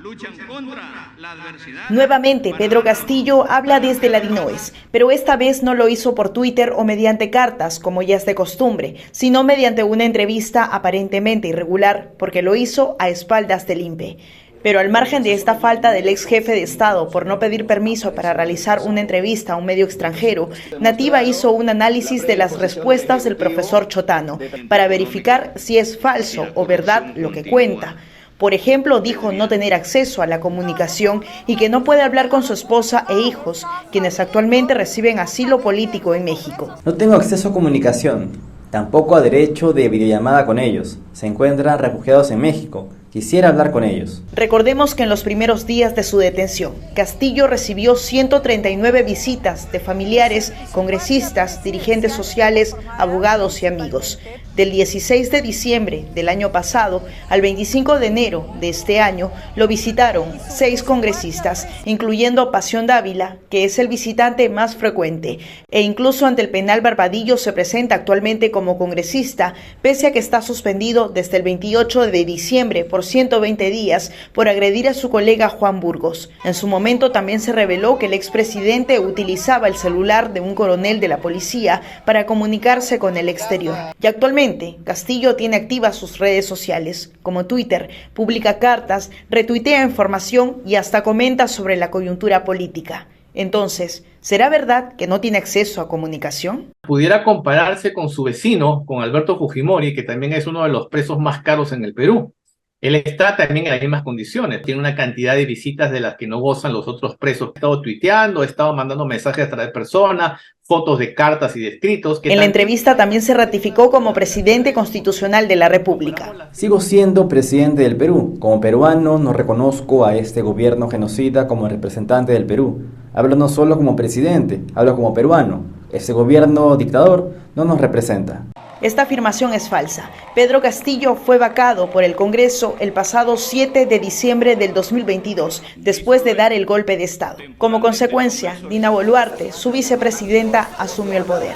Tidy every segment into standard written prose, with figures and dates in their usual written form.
luchan contra la adversidad. Nuevamente, Pedro Castillo habla desde la DINOES, pero esta vez no lo hizo por Twitter o mediante cartas, como ya es de costumbre, sino mediante una entrevista aparentemente irregular, porque lo hizo a espaldas del INPE. Pero al margen de esta falta del ex jefe de Estado por no pedir permiso para realizar una entrevista a un medio extranjero, Nativa hizo un análisis de las respuestas del profesor Chotano para verificar si es falso o verdad lo que cuenta. Por ejemplo, dijo no tener acceso a la comunicación y que no puede hablar con su esposa e hijos, quienes actualmente reciben asilo político en México. No tengo acceso a comunicación, tampoco a derecho de videollamada con ellos. Se encuentran refugiados en México. Quisiera hablar con ellos. Recordemos que en los primeros días de su detención, Castillo recibió 139 visitas de familiares, congresistas, dirigentes sociales, abogados y amigos. Del 16 de diciembre del año pasado al 25 de enero de este año, lo visitaron 6 congresistas, incluyendo Pasión Dávila, que es el visitante más frecuente, e incluso ante el penal Barbadillo se presenta actualmente como congresista, pese a que está suspendido desde el 28 de diciembre por 120 días por agredir a su colega Juan Burgos. En su momento también se reveló que el expresidente utilizaba el celular de un coronel de la policía para comunicarse con el exterior. Y actualmente Castillo tiene activas sus redes sociales, como Twitter, publica cartas, retuitea información y hasta comenta sobre la coyuntura política. Entonces, ¿será verdad que no tiene acceso a comunicación? Pudiera compararse con su vecino, con Alberto Fujimori, que también es uno de los presos más caros en el Perú. Él está también en las mismas condiciones, tiene una cantidad de visitas de las que no gozan los otros presos. Ha estado tuiteando, ha estado mandando mensajes a través de personas, fotos de cartas y de escritos. En la entrevista también se ratificó como presidente constitucional de la República. Sigo siendo presidente del Perú. Como peruano no reconozco a este gobierno genocida como representante del Perú. Hablo no solo como presidente, hablo como peruano. Ese gobierno dictador no nos representa. Esta afirmación es falsa. Pedro Castillo fue vacado por el Congreso el pasado 7 de diciembre del 2022, después de dar el golpe de Estado. Como consecuencia, Dina Boluarte, su vicepresidenta, asumió el poder.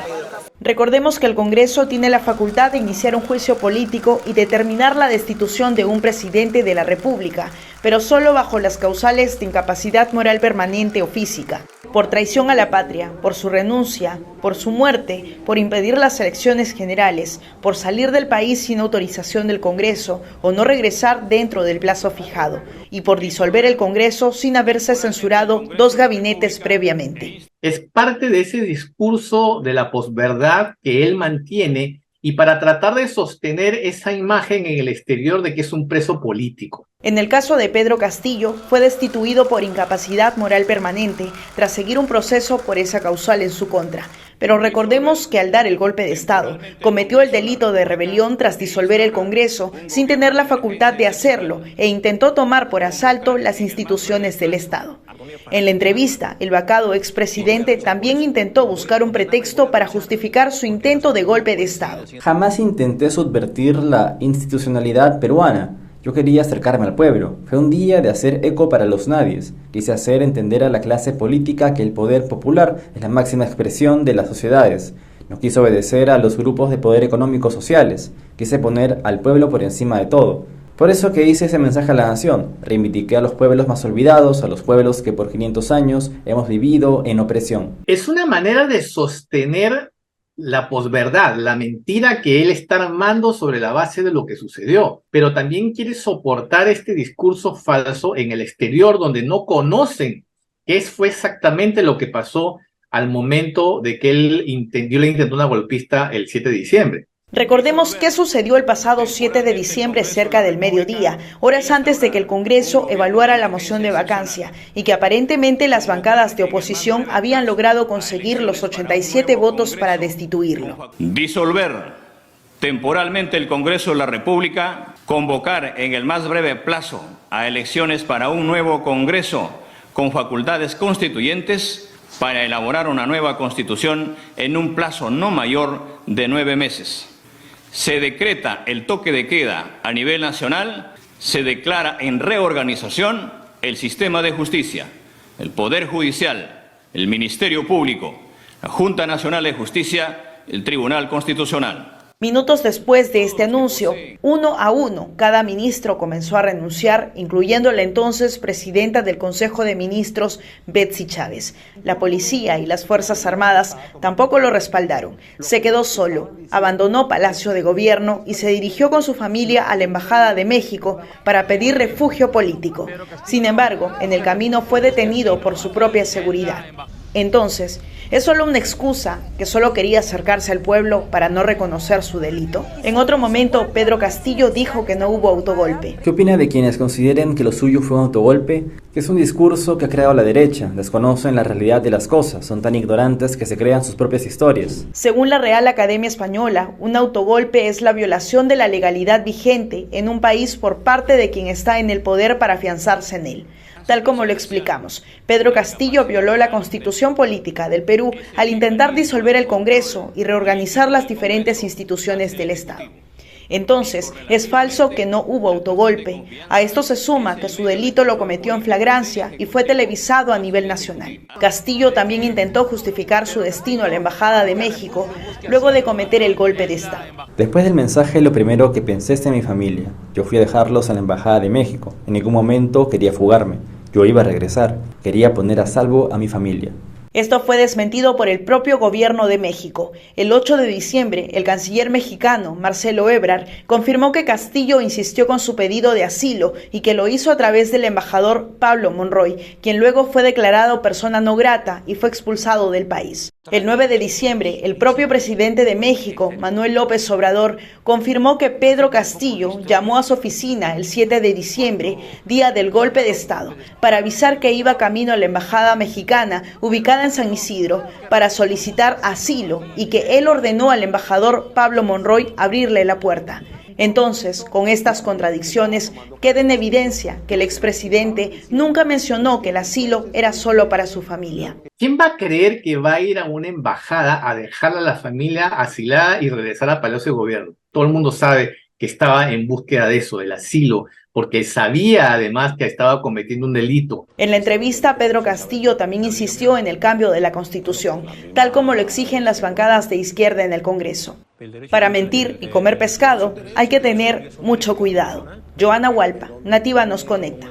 Recordemos que el Congreso tiene la facultad de iniciar un juicio político y determinar la destitución de un presidente de la República, pero solo bajo las causales de incapacidad moral permanente o física, por traición a la patria, por su renuncia, por su muerte, por impedir las elecciones generales, por salir del país sin autorización del Congreso o no regresar dentro del plazo fijado, y por disolver el Congreso sin haberse censurado 2 gabinetes previamente. Es parte de ese discurso de la posverdad que él mantiene y para tratar de sostener esa imagen en el exterior de que es un preso político. En el caso de Pedro Castillo, fue destituido por incapacidad moral permanente tras seguir un proceso por esa causal en su contra. Pero recordemos que al dar el golpe de Estado, cometió el delito de rebelión tras disolver el Congreso sin tener la facultad de hacerlo e intentó tomar por asalto las instituciones del Estado. En la entrevista, el vacado expresidente también intentó buscar un pretexto para justificar su intento de golpe de Estado. Jamás intenté subvertir la institucionalidad peruana. Yo quería acercarme al pueblo. Fue un día de hacer eco para los nadies. Quise hacer entender a la clase política que el poder popular es la máxima expresión de las sociedades. No quise obedecer a los grupos de poder económicos sociales. Quise poner al pueblo por encima de todo. Por eso que hice ese mensaje a la nación. Reivindiqué a los pueblos más olvidados, a los pueblos que por 500 años hemos vivido en opresión. Es una manera de sostener la posverdad, la mentira que él está armando sobre la base de lo que sucedió, pero también quiere soportar este discurso falso en el exterior donde no conocen qué fue exactamente lo que pasó al momento de que él intentó una golpista el 7 de diciembre. Recordemos qué sucedió el pasado 7 de diciembre cerca del mediodía, horas antes de que el Congreso evaluara la moción de vacancia y que aparentemente las bancadas de oposición habían logrado conseguir los 87 votos para destituirlo. Disolver temporalmente el Congreso de la República, convocar en el más breve plazo a elecciones para un nuevo Congreso con facultades constituyentes para elaborar una nueva Constitución en un plazo no mayor de 9 meses. Se decreta el toque de queda a nivel nacional, se declara en reorganización el sistema de justicia, el Poder Judicial, el Ministerio Público, la Junta Nacional de Justicia, el Tribunal Constitucional. Minutos después de este anuncio, uno a uno, cada ministro comenzó a renunciar, incluyendo la entonces presidenta del Consejo de Ministros, Betsy Chávez. La policía y las Fuerzas Armadas tampoco lo respaldaron. Se quedó solo, abandonó Palacio de Gobierno y se dirigió con su familia a la Embajada de México para pedir refugio político. Sin embargo, en el camino fue detenido por su propia seguridad. Entonces, ¿es solo una excusa que solo quería acercarse al pueblo para no reconocer su delito? En otro momento, Pedro Castillo dijo que no hubo autogolpe. ¿Qué opina de quienes consideren que lo suyo fue un autogolpe? Que es un discurso que ha creado la derecha, desconocen la realidad de las cosas, son tan ignorantes que se crean sus propias historias. Según la Real Academia Española, un autogolpe es la violación de la legalidad vigente en un país por parte de quien está en el poder para afianzarse en él. Tal como lo explicamos, Pedro Castillo violó la Constitución política del Perú al intentar disolver el Congreso y reorganizar las diferentes instituciones del Estado. Entonces, es falso que no hubo autogolpe. A esto se suma que su delito lo cometió en flagrancia y fue televisado a nivel nacional. Castillo también intentó justificar su destino a la Embajada de México luego de cometer el golpe de Estado. Después del mensaje, lo primero que pensé es en mi familia. Yo fui a dejarlos a la Embajada de México. En ningún momento quería fugarme. Yo iba a regresar. Quería poner a salvo a mi familia. Esto fue desmentido por el propio gobierno de México. El 8 de diciembre, el canciller mexicano, Marcelo Ebrard, confirmó que Castillo insistió con su pedido de asilo y que lo hizo a través del embajador Pablo Monroy, quien luego fue declarado persona no grata y fue expulsado del país. El 9 de diciembre, el propio presidente de México, Manuel López Obrador, confirmó que Pedro Castillo llamó a su oficina el 7 de diciembre, día del golpe de Estado, para avisar que iba camino a la embajada mexicana ubicada en San Isidro para solicitar asilo y que él ordenó al embajador Pablo Monroy abrirle la puerta. Entonces, con estas contradicciones, queda en evidencia que el expresidente nunca mencionó que el asilo era solo para su familia. ¿Quién va a creer que va a ir a una embajada a dejar a la familia asilada y regresar a Palacio de Gobierno? Todo el mundo sabe que estaba en búsqueda de eso, del asilo, porque sabía además que estaba cometiendo un delito. En la entrevista, Pedro Castillo también insistió en el cambio de la Constitución, tal como lo exigen las bancadas de izquierda en el Congreso. Para mentir y comer pescado hay que tener mucho cuidado. Joana Hualpa, Nativa Nos Conecta.